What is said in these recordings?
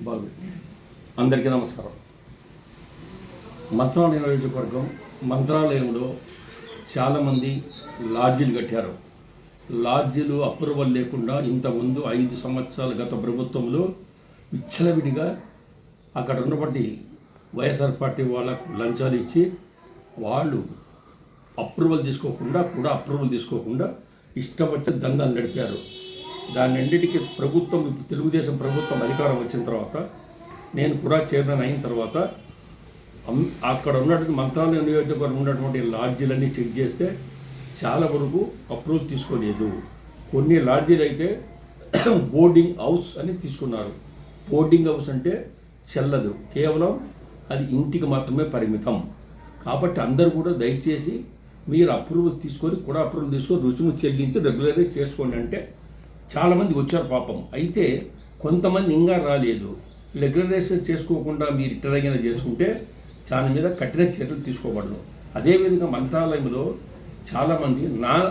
బాగు అందరికీ నమస్కారం. మంత్రాలయం నియోజకవర్గం మంత్రాలయంలో చాలామంది లాడ్జీలు కట్టారు. లాడ్జీలు అప్రూవల్ లేకుండా ఇంతకుముందు 5 సంవత్సరాల గత ప్రభుత్వంలో విచ్చలవిడిగా అక్కడ ఉన్నటువంటి వైఎస్ఆర్ పార్టీ వాళ్ళకు లంచాలు ఇచ్చి వాళ్ళు అప్రూవల్ తీసుకోకుండా ఇష్టం వచ్చే దందాలు నడిపారు. దాన్నింటికి ప్రభుత్వం తెలుగుదేశం ప్రభుత్వం అధికారం వచ్చిన తర్వాత నేను కూడా చైర్మన్ అయిన తర్వాత అక్కడ ఉన్నటువంటి మంత్రాలయం నియోజకవర్గం ఉన్నటువంటి లాడ్జీలన్నీ చెక్ చేస్తే చాలా వరకు అప్రూవల్ తీసుకోలేదు. కొన్ని లాడ్జీలు అయితే బోర్డింగ్ హౌస్ అని తీసుకున్నారు. బోర్డింగ్ హౌస్ అంటే చెల్లదు, కేవలం అది ఇంటికి మాత్రమే పరిమితం. కాబట్టి అందరూ కూడా దయచేసి మీరు అప్రూవల్ తీసుకొని రుసుము చెల్లించి రెగ్యులరైజ్ చేసుకోండి అంటే చాలామంది వచ్చారు పాపం. అయితే కొంతమంది ఇంకా రాలేదు. రెగ్యులరైజేషన్ చేసుకోకుండా మీరు ఇట్టరగిన చేసుకుంటే చాలా మీద కఠిన చర్యలు తీసుకోబడను. అదేవిధంగా మంత్రాలయంలో చాలామంది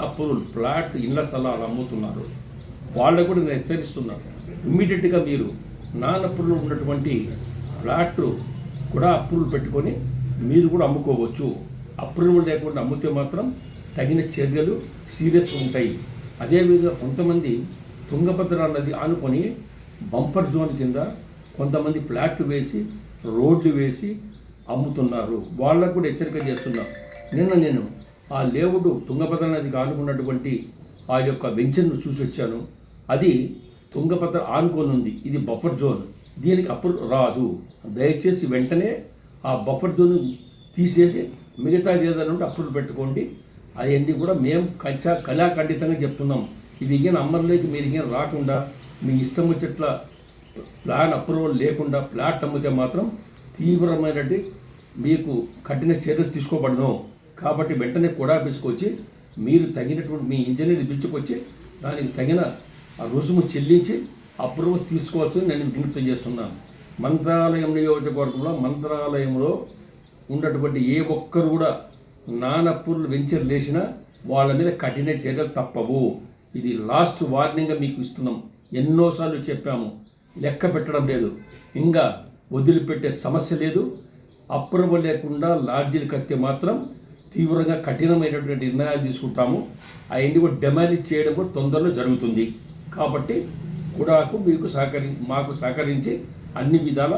అప్రూవల్ ఫ్లాట్ ఇళ్ల స్థలాలు అమ్ముతున్నారు. వాళ్ళకు కూడా నేను హెచ్చరిస్తున్నాను. ఇమ్మీడియట్గా మీరు అప్రూవల్ ఉన్నటువంటి ఫ్లాట్ కూడా అప్రూవల్ పెట్టుకొని మీరు కూడా అమ్ముకోవచ్చు. అప్రూవల్ లేకుండా అమ్మితే మాత్రం తగిన చర్యలు సీరియస్గా ఉంటాయి. అదేవిధంగా కొంతమంది తుంగభద్ర నది ఆనుకొని బంపర్ జోన్ కింద కొంతమంది ఫ్లాట్లు వేసి రోడ్లు వేసి అమ్ముతున్నారు. వాళ్ళకు కూడా హెచ్చరిక చేస్తున్నా. నేను ఆ లేవుడు తుంగభద్ర నదికి ఆనుకున్నటువంటి ఆ యొక్క వెంచర్ను చూసి వచ్చాను. అది తుంగభద్ర ఆనుకొని ఉంది. ఇది బఫర్ జోన్, దీనికి అప్రూవల్ రాదు. దయచేసి వెంటనే ఆ బఫర్ జోన్ తీసేసి మిగతాది ఏదైనా ఉంటే అప్రూవల్ పెట్టుకోండి. అవన్నీ కూడా మేము కళాఖండితంగా చెప్తున్నాం. ఇవి ఇగిన అమ్మర్లోకి మీరు ఇగిన రాకుండా మీ ఇష్టం వచ్చేట్ల ప్లాన్ అప్రూవల్ లేకుండా ఫ్లాట్ అమ్మితే మాత్రం తీవ్రమైనటువంటి మీకు కఠిన చర్యలు తీసుకోబడను. కాబట్టి వెంటనే కూడా తీసుకొచ్చి మీరు తగినటువంటి మీ ఇంజనీర్ పిలుచుకొచ్చి దానికి తగిన రుసుము చెల్లించి అప్రూవల్ తీసుకోవచ్చని నేను విజ్ఞప్తి చేస్తున్నాను. మంత్రాలయం నియోజకవర్గంలో మంత్రాలయంలో ఉన్నటువంటి ఏ ఒక్కరు కూడా అప్రూవల్ వెంచర్ లేచినా వాళ్ళ మీద కఠిన చర్యలు తప్పవు. ఇది లాస్ట్ వార్నింగ్గా మీకు ఇస్తున్నాం. ఎన్నోసార్లు చెప్పాము, లెక్క పెట్టడం లేదు, ఇంకా వదిలిపెట్టే సమస్య లేదు. అప్రూవల్ లేకుండా లాడ్జీలు కడితే మాత్రం తీవ్రంగా కఠినమైనటువంటి నిర్ణయాలు తీసుకుంటాము. అవన్నీ కూడా డెమాలిష్ చేయడం కూడా తొందరలో జరుగుతుంది. కాబట్టి కూడాకు మాకు సహకరించి అన్ని విధాల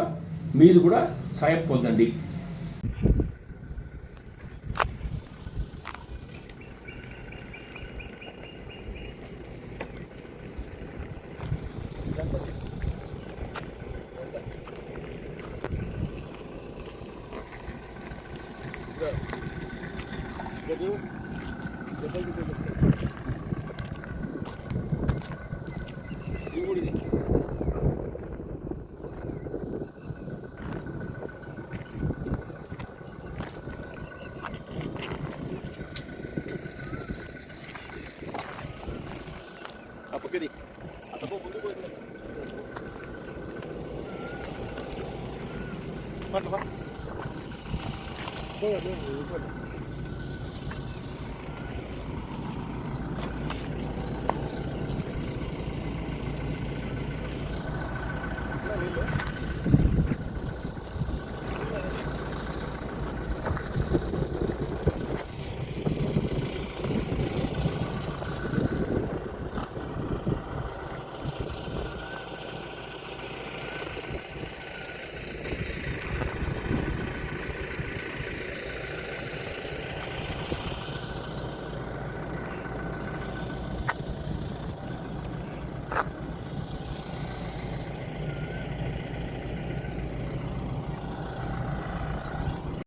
మీరు కూడా సాయం పొందండి. Apakah atau mundur boleh? Mana pak? Boleh. Boleh.